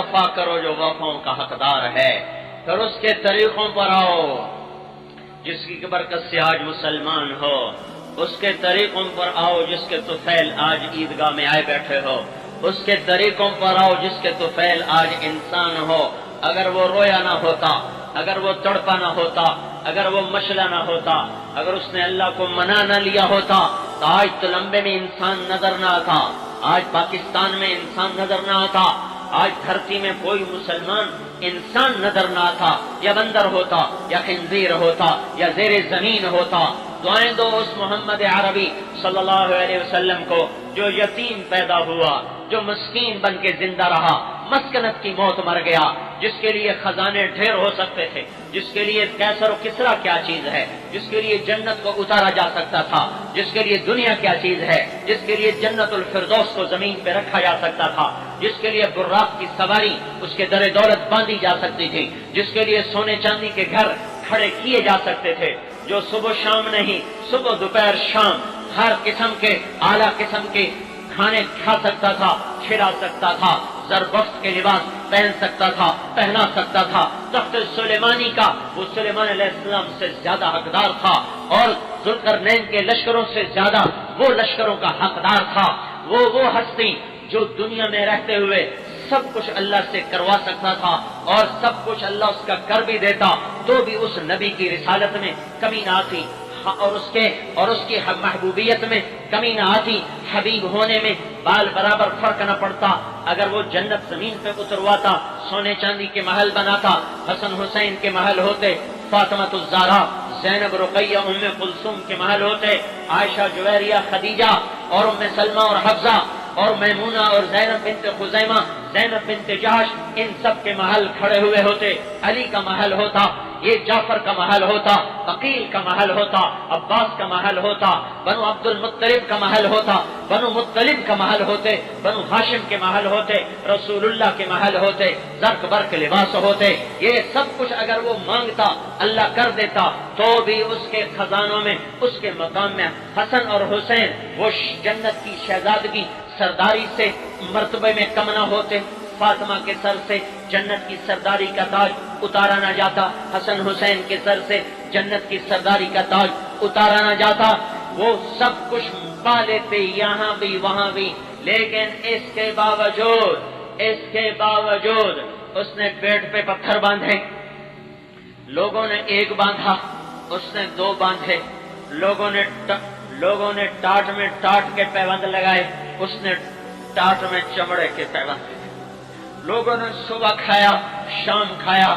وفا کرو جو وفاؤں کا حقدار ہے، پھر اس کے طریقوں پر آؤ جس کی برکت سے آج مسلمان ہو، اس کے طریقوں پر آؤ جس کے طفیل آج عیدگاہ میں آئے بیٹھے ہو، اس کے طریقوں پر آؤ جس کے طفیل آج انسان ہو۔ اگر وہ رویا نہ ہوتا، اگر وہ تڑپا نہ ہوتا، اگر وہ مشلہ نہ ہوتا، اگر اس نے اللہ کو منا نہ لیا ہوتا تو آج تو لمبے میں انسان نظر نہ آتا، آج پاکستان میں انسان نظر نہ آتا، آج دھرتی میں کوئی مسلمان انسان نظر نہ آتا، یا بندر ہوتا یا خنزیر ہوتا یا زیر زمین ہوتا۔ دعائیں دو اس محمد عربی صلی اللہ علیہ وسلم کو جو یتیم پیدا ہوا، جو مسکین بن کے زندہ رہا، مسکنت کی موت مر گیا، جس کے لیے خزانے ڈھیر ہو سکتے تھے، جس کے لیے کیسر و کسرا کیا چیز ہے، جس کے لیے جنت کو اتارا جا سکتا تھا، جس کے لیے دنیا کیا چیز ہے، جس کے لیے جنت الفردوس کو زمین پہ رکھا جا سکتا تھا، جس کے لیے براق کی سواری اس کے در دولت باندھی جا سکتی تھی، جس کے لیے سونے چاندی کے گھر کھڑے کیے جا سکتے تھے، جو صبح شام نہیں، صبح دوپہر شام ہر قسم کے اعلیٰ قسم کے کھانے کھا سکتا تھا، کھلا سکتا تھا، زربفت کے لباس پہن سکتا تھا، پہنا سکتا تھا، تخت سلیمانی کا وہ سلیمان علیہ السلام سے زیادہ حقدار تھا، اور ذوالقرنین کے لشکروں سے زیادہ وہ لشکروں کا حقدار تھا۔ وہ ہستی جو دنیا میں رہتے ہوئے سب کچھ اللہ سے کروا سکتا تھا، اور سب کچھ اللہ اس کا کر بھی دیتا تو بھی اس نبی کی رسالت میں کمی نہ آتی، اور اس کی محبوبیت میں کمی نہ آتی، حبیب ہونے میں بال برابر فرق نہ پڑتا۔ اگر وہ جنت زمین پہ اترواتا، سونے چاندی کے محل بناتا، حسن حسین کے محل ہوتے، فاطمہ الزہرا، زینب رقیہ ام کلثوم کے محل ہوتے، عائشہ جویریہ خدیجہ اور ام سلمہ اور حفصہ اور میمونہ اور زینب بنت خزیمہ، زینب بنت جحش، ان سب کے محل کھڑے ہوئے ہوتے، علی کا محل ہوتا، یہ جعفر کا محل ہوتا، عقیل کا محل ہوتا، عباس کا محل ہوتا، بنو عبد المطلب کا محل ہوتا، بنو مطلب کا محل ہوتے، بنو ہاشم کے محل ہوتے، رسول اللہ کے محل ہوتے، زرق برق لباس ہوتے۔ یہ سب کچھ اگر وہ مانگتا اللہ کر دیتا تو بھی اس کے خزانوں میں، اس کے مقام میں حسن اور حسین وہ جنت کی شہزادگی سرداری سے مرتبے میں کم نہ ہوتے۔ فاطمہ کے سر سے جنت کی سرداری کا تاج اتارا نہ جاتا، حسن حسین کے سر سے جنت کی سرداری کا تاج اتارا نہ جاتا، وہ سب کچھ پا لیتے یہاں بھی وہاں بھی، لیکن اس کے باوجود اس نے پیٹ پہ پتھر باندھے، لوگوں نے ایک باندھا، اس نے دو باندھے، لوگوں نے ٹاٹ میں ٹاٹ کے پیوند لگائے، اس نے ٹاٹ میں چمڑے کے پیوند، لوگوں نے صبح کھایا شام کھایا،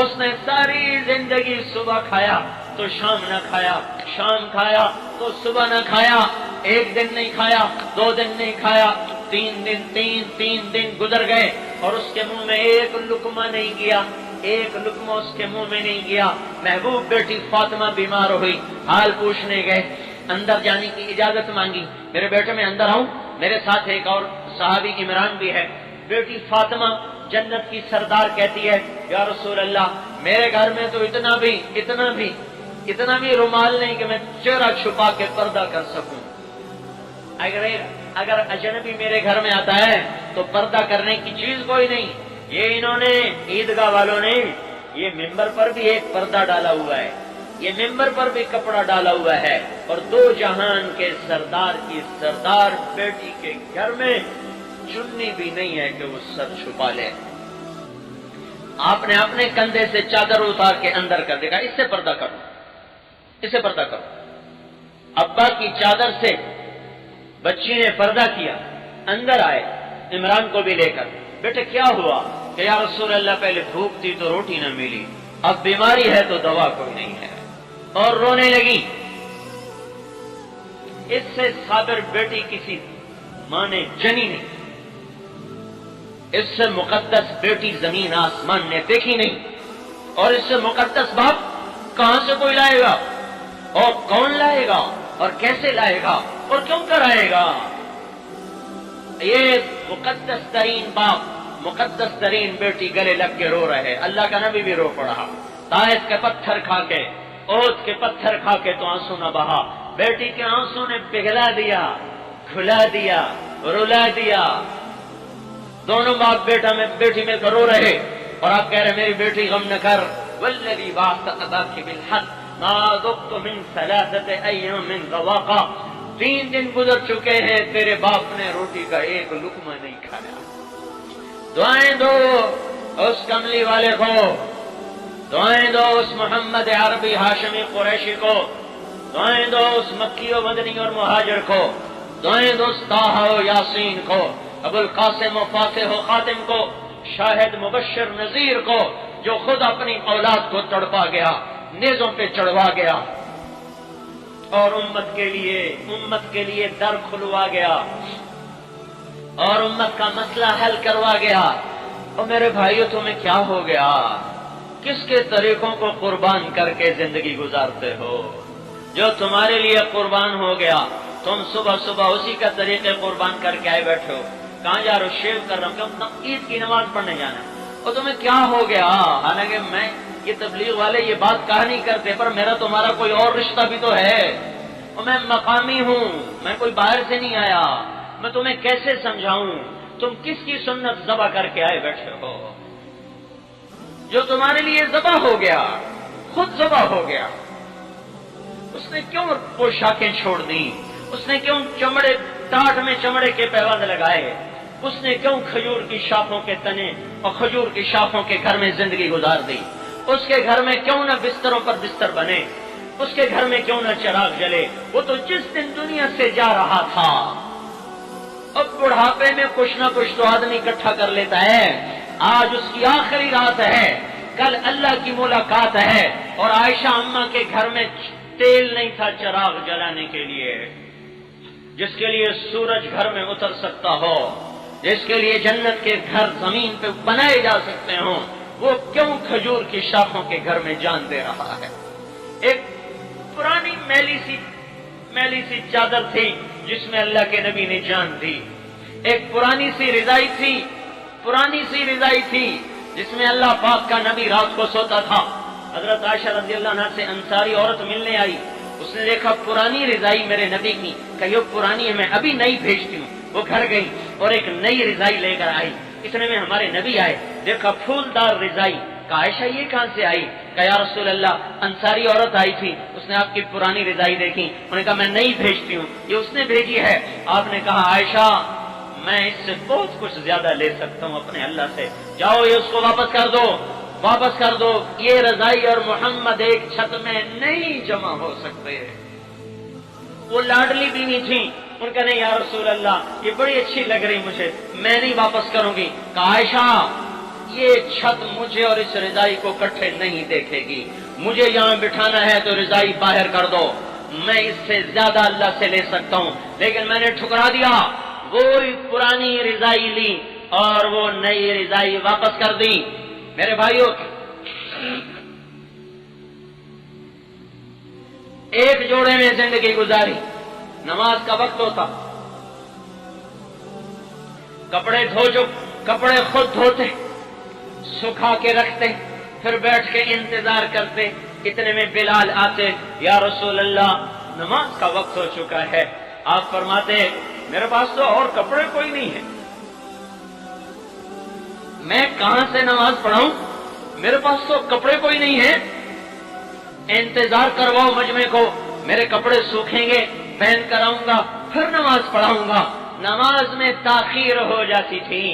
اس نے ساری زندگی صبح کھایا تو شام نہ کھایا، شام کھایا تو صبح نہ کھایا، ایک دن نہیں کھایا، دو دن نہیں کھایا، تین دن گزر گئے اور اس کے منہ میں ایک لقمہ نہیں گیا، ایک لقمہ اس کے منہ میں نہیں گیا۔ محبوب بیٹی فاطمہ بیمار ہوئی، حال پوچھنے گئے، اندر جانے کی اجازت مانگی، میرے بیٹے میں اندر آؤں؟ میرے ساتھ ایک اور صحابی عمران بھی ہے۔ بیٹی فاطمہ جنت کی سردار کہتی ہے، یا رسول اللہ میرے گھر میں تو اتنا بھی رومال نہیں کہ میں چہرہ چھپا کے پردہ کر سکوں، اگر اجنبی میرے گھر میں آتا ہے تو پردہ کرنے کی چیز کوئی نہیں۔ یہ انہوں نے عیدگاہ والوں نے یہ ممبر پر بھی ایک پردہ ڈالا ہوا ہے، یہ ممبر پر بھی کپڑا ڈالا ہوا ہے، اور دو جہان کے سردار کی سردار بیٹی کے گھر میں چننی بھی نہیں ہے کہ وہ سر چھپا لے۔ آپ نے اپنے کندھے سے چادر اتار کے اندر کر دیکھا، اس سے پردہ کرو، اسے پردہ کرو۔ ابا کی چادر سے بچی نے پردہ کیا، اندر آئے عمران کو بھی لے کر، بیٹے کیا ہوا؟ کہ یا رسول اللہ پہلے بھوک تھی تو روٹی نہ ملی، اب بیماری ہے تو دوا کوئی نہیں ہے، اور رونے لگی۔ اس سے صابر بیٹی کسی ماں نے جنی نہیں، اس سے مقدس بیٹی زمین آسمان نے دیکھی نہیں، اور اس سے مقدس باپ کہاں سے کوئی لائے گا، اور کون لائے گا، اور کیسے لائے گا، اور کیوں کرائے گا؟ یہ مقدس ترین باپ، مقدس ترین بیٹی گلے لگ کے رو رہے، اللہ کا نبی بھی رو پڑا، طائف کے پتھر کھا کے، احد کے پتھر کھا کے تو آنسو نہ بہا، بیٹی کے آنسو نے پگھلا دیا، کھلا دیا، رلا دیا۔ دونوں باپ بیٹی مل کر رو رہے اور آپ کہہ رہے میری بیٹی غم نہ کر، والذی بعث اباک بالحق ما ذقت من ثلاثة ایام ذواقا، 3 دن گزر چکے ہیں تیرے باپ نے روٹی کا ایک لقمہ نہیں کھایا۔ دعائیں دو اس کملی والے کو، دعائیں دو اس محمد عربی ہاشمی قریشی کو، دعائیں دو اس مکی و مدنی اور مہاجر کو، دعائیں دو اس طٰہٰ و یاسین کو، ابو القاسم و فاتح و خاتم کو، شاہد مبشر نذیر کو، جو خود اپنی اولاد کو تڑپا گیا، نیزوں پہ چڑھوا گیا اور امت کے لیے در کھلوا گیا اور امت کا مسئلہ حل کروا گیا۔ اور میرے بھائیو تمہیں کیا ہو گیا؟ کس کے طریقوں کو قربان کر کے زندگی گزارتے ہو؟ جو تمہارے لیے قربان ہو گیا تم صبح صبح اسی کا طریقے قربان کر کے آئے بیٹھے ہو۔ کہاں جا رہے ہو؟ شیو کر رہا ہوں، کہ عید کی نماز پڑھنے جانا ہے۔ اور تمہیں کیا ہو گیا؟ حالانکہ میں یہ تبلیغ والے یہ بات کہا نہیں کرتے، پر میرا تمہارا کوئی اور رشتہ بھی تو ہے، اور میں مقامی ہوں، میں کوئی باہر سے نہیں آیا۔ میں تمہیں کیسے سمجھاؤں؟ تم کس کی سنت ذبح کر کے آئے بیٹھے ہو؟ جو تمہارے لیے ذبح ہو گیا، خود ذبح ہو گیا، اس نے کیوں پوشاکیں چھوڑ دی؟ اس نے کیوں ٹاٹ میں چمڑے کے پیوند لگائے؟ اس نے کیوں کھجور کی شاخوں کے تنے اور کھجور کی شاخوں کے گھر میں زندگی گزار دی؟ اس کے گھر میں کیوں نہ بستروں پر بستر بنے؟ اس کے گھر میں کیوں نہ چراغ جلے؟ وہ تو جس دن دنیا سے جا رہا تھا، اب بڑھاپے میں کچھ نہ کچھ تو آدمی اکٹھا کر لیتا ہے۔ آج اس کی آخری رات ہے، کل اللہ کی ملاقات ہے، اور عائشہ اماں کے گھر میں تیل نہیں تھا چراغ جلانے کے لیے۔ جس کے لیے سورج گھر میں اتر سکتا ہو، جس کے لیے جنت کے گھر زمین پہ بنائے جا سکتے ہوں، وہ کیوں کھجور کی شاخوں کے گھر میں جان دے رہا ہے؟ ایک پرانی میلی سی چادر تھی جس میں اللہ کے نبی نے جان دی، ایک پرانی سی رضائی تھی جس میں اللہ پاک کا نبی رات کو سوتا تھا۔ حضرت عائشہ رضی اللہ عنہا سے انصاری عورت ملنے آئی، اس نے دیکھا پرانی رضائی میرے نبی کی، کہیو پرانی ہے میں ابھی نئی بھیجتی ہوں۔ وہ گھر گئی اور ایک نئی رضائی لے کر آئی، اتنے میں ہمارے نبی آئے، دیکھا پھولدار رضائی، کہا عائشہ یہ کہاں سے آئی؟ کہا یا رسول اللہ انصاری عورت آئی تھی، اس نے آپ کی پرانی رضائی دیکھی، انہوں نے کہا میں نئی بھیجتی ہوں، یہ اس نے بھیجی ہے۔ آپ نے کہا عائشہ میں اس سے بہت کچھ زیادہ لے سکتا ہوں اپنے اللہ سے، جاؤ یہ اس کو واپس کر دو، یہ رضائی اور محمد ایک چھت میں نہیں جمع ہو سکتے۔ وہ لاڈلی بیوی تھی، ان کا نہیں یا رسول اللہ یہ بڑی اچھی لگ رہی مجھے، میں نہیں واپس کروں گی۔ کہا عائشہ یہ چھت مجھے اور اس رضائی کو کٹھے نہیں دیکھے گی، مجھے یہاں بٹھانا ہے تو رضائی باہر کر دو، میں اس سے زیادہ اللہ سے لے سکتا ہوں، لیکن میں نے ٹھکرا دیا۔ وہی پرانی رضائی لی اور وہ نئی رضائی واپس کر دی۔ میرے بھائیوں ایک جوڑے میں زندگی گزاری، نماز کا وقت ہوتا، کپڑے خود دھوتے، سکھا کے رکھتے، پھر بیٹھ کے انتظار کرتے، اتنے میں بلال آتے، یا رسول اللہ نماز کا وقت ہو چکا ہے۔ آپ فرماتے میرے پاس تو اور کپڑے کوئی نہیں ہے، میں کہاں سے نماز پڑھاؤں؟ میرے پاس تو کپڑے کوئی نہیں ہے، انتظار کرواؤ مجمع کو، میرے کپڑے سوکھیں گے، پہن کر آؤں گا، پھر نماز پڑھاؤں گا۔ نماز میں تاخیر ہو جاتی تھی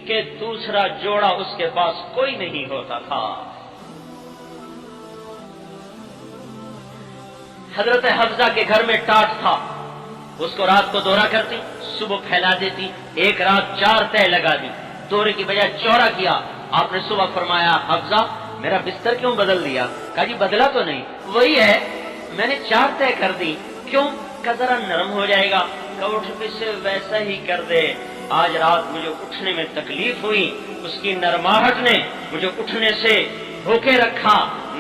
کہ دوسرا جوڑا اس کے پاس کوئی نہیں ہوتا تھا۔ حضرت حفصہ کے گھر میں ٹاٹ تھا، اس کو رات کو دورہ کرتی، صبح پھیلا دیتی، ایک رات 4 تہہ لگا دی، دورے کی بجائے چوڑا کیا۔ آپ نے صبح فرمایا حفصہ میرا بستر کیوں بدل دیا؟ کہا جی بدلا تو نہیں، وہی ہے، میں نے 4 تہہ کر دی، کیوں؟ کہ ذرا نرم ہو جائے گا، کہ اٹھ کے سے ویسا ہی کر دے۔ آج رات مجھے اٹھنے میں تکلیف ہوئی، اس کی نرماہٹ نے مجھے اٹھنے سے روکے رکھا،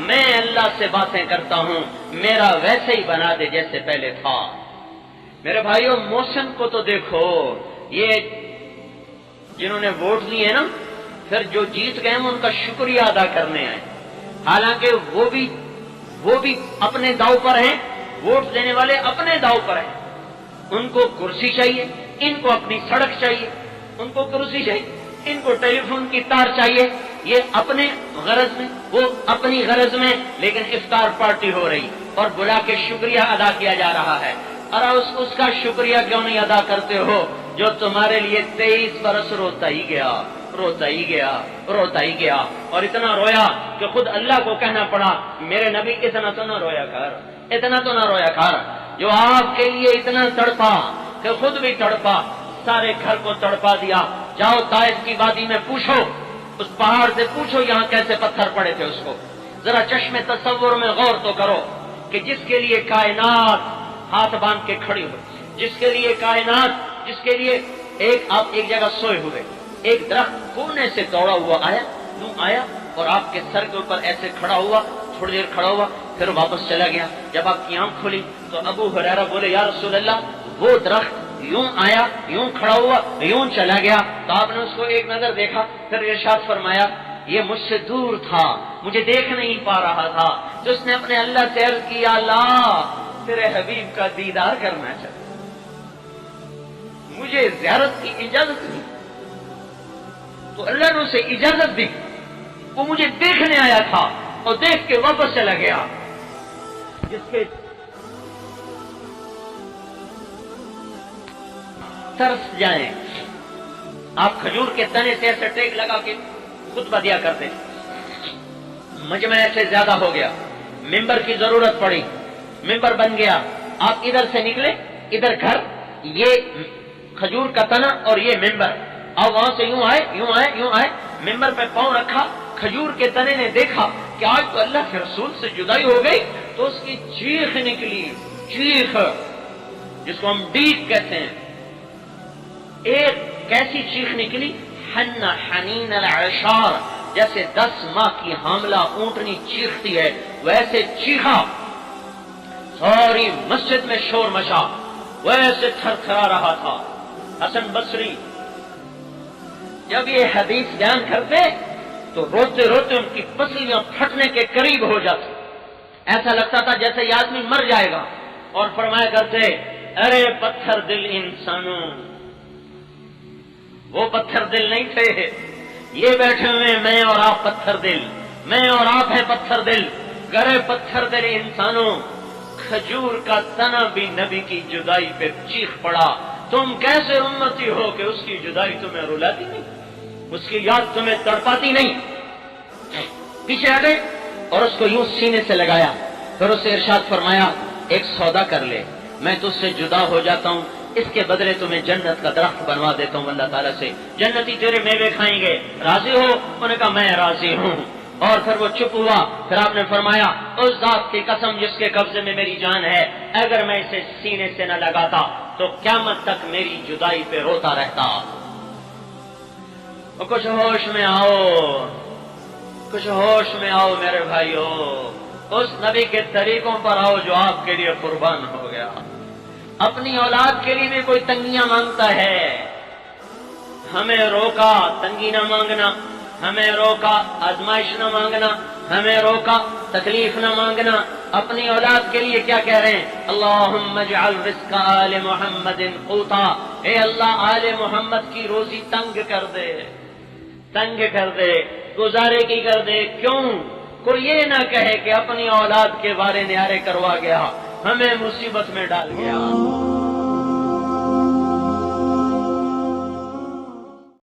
میں اللہ سے باتیں کرتا ہوں، میرا ویسے ہی بنا دے جیسے پہلے تھا۔ میرے بھائیوں موسم کو تو دیکھو، یہ جنہوں نے ووٹ دیے نا، پھر جو جیت گئے ان کا شکریہ ادا کرنے آئے، حالانکہ وہ بھی اپنے داؤ پر ہیں، ووٹ دینے والے اپنے داؤ پر ہیں، ان کو کرسی چاہیے، ان کو اپنی سڑک چاہیے، ان کو کرسی چاہیے، ان کو ٹیلی فون کی تار چاہیے، یہ اپنے غرض میں، وہ اپنی غرض میں، لیکن افطار پارٹی ہو رہی اور بلا کے شکریہ ادا کیا جا رہا ہے۔ اور اس کا شکریہ کیوں نہیں ادا کرتے ہو جو تمہارے لیے 23 برس روتا ہی گیا، روتا ہی گیا، روتا ہی گیا، اور اتنا رویا کہ خود اللہ کو کہنا پڑا میرے نبی اتنا تو نہ رویا کر، اتنا تو نہ رویا کر، جو آپ کے لیے اتنا تڑپا کہ خود بھی تڑپا، سارے گھر کو تڑپا دیا۔ جاؤ طائف کی وادی میں پوچھو، اس پہاڑ سے پوچھو یہاں کیسے پتھر پڑے تھے اس کو، ذرا چشم تصور میں غور تو کرو کہ جس کے لیے کائنات ہاتھ باندھ کے کھڑی ہو، جس کے لیے کائنات، جس کے لیے آپ ایک جگہ سوئے ہوئے، ایک درخت کونے سے دوڑا ہوا آیا، یوں آیا اور آپ کے سر کے اوپر ایسے کھڑا ہوا، تھوڑی دیر کھڑا ہوا، پھر واپس چلا گیا۔ جب آپ کی آنکھ کھلی تو ابو ہریرہ بولے یا رسول اللہ وہ درخت یوں آیا، یوں کھڑا ہوا، یوں چلا گیا، تو آپ نے اس کو ایک نظر دیکھا، پھر ارشاد فرمایا یہ مجھ سے دور تھا، مجھے دیکھ نہیں پا رہا تھا، تو اس نے اپنے اللہ سے عرض کیا اللہ تیرے حبیب کا دیدار کرنا چاہتا، مجھے زیارت کی اجازت دی، تو اللہ نے اسے اجازت دی، وہ مجھے دیکھنے آیا تھا اور دیکھ کے واپس چلا گیا۔ جس کے ترس جائیں، آپ کھجور کے تنے سے ایسے ٹیک لگا کے خطبہ دیا کرتے، مجمع ایسے زیادہ ہو گیا، ممبر کی ضرورت پڑی، ممبر بن گیا، آپ ادھر سے نکلے، ادھر گھر، یہ کھجور کا تنا اور یہ ممبر، اور وہاں سے یوں آئے، یوں آئے، یوں آئے، ممبر پہ پاؤں رکھا، کھجور کے تنے نے دیکھا کہ آج تو اللہ کے رسول سے جدائی ہو گئی، تو اس کی چیخ نکلی، چیخ جس کو ہم ڈیک کہتے ہیں، ایک کیسی چیخ نکلی، حن حنین العشار، جیسے 10 ماہ کی حاملہ اونٹنی چیختی ہے ویسے چیخا، ساری مسجد میں شور مچا، ویسے تھر تھرا رہا تھا۔ حسن بصری جب یہ حدیث بیان کرتے تو روتے روتے ان کی پسلیاں پھٹنے کے قریب ہو جاتی، ایسا لگتا تھا جیسے یہ آدمی مر جائے گا، اور فرمایا کرتے ارے پتھر دل انسانوں، وہ پتھر دل نہیں تھے، یہ بیٹھے ہوئے میں اور آپ پتھر دل، میں اور آپ ہیں پتھر دل، گرے پتھر دل انسانوں، کھجور کا تنا بھی نبی کی جدائی پہ چیخ پڑا، تم کیسے امتی ہو کہ اس کی جدائی تمہیں رلاتی نہیں، اس کی یاد تمہیں تڑپاتی نہیں۔ پیچھے ہٹے اور اس کو یوں سینے سے لگایا، پھر اسے ارشاد فرمایا ایک سودا کر لے، میں تجھ سے جدا ہو جاتا ہوں، اس کے بدلے تمہیں جنت کا درخت بنوا دیتا ہوں اللہ تعالیٰ سے، جنتی تیرے میوے کھائیں گے، راضی ہو؟ انہوں نے کہا میں راضی ہوں۔ اور پھر وہ چپ ہوا، پھر آپ نے فرمایا اس ذات کی قسم جس کے قبضے میں میری جان ہے، اگر میں اسے سینے سے نہ لگاتا تو قیامت تک میری جدائی پہ روتا رہتا۔ کچھ ہوش میں آؤ، کچھ ہوش میں آؤ میرے بھائیو، اس نبی کے طریقوں پر آؤ جو آپ کے لیے قربان ہو گیا۔ اپنی اولاد کے لیے بھی کوئی تنگیاں مانگتا ہے، ہمیں روکا تنگی نہ مانگنا، ہمیں روکا آزمائش نہ مانگنا، ہمیں روکا تکلیف نہ مانگنا۔ اپنی اولاد کے لیے کیا کہہ رہے ہیں؟ اللہم اجعل رزق آل محمد قوتا، اے اللہ آل محمد کی روزی تنگ کر دے، تنگ کر دے، گزارے کی کر دے۔ کیوں؟ کوئی یہ نہ کہے کہ اپنی اولاد کے بارے نیارے کروا گیا، ہمیں مصیبت میں ڈال گیا۔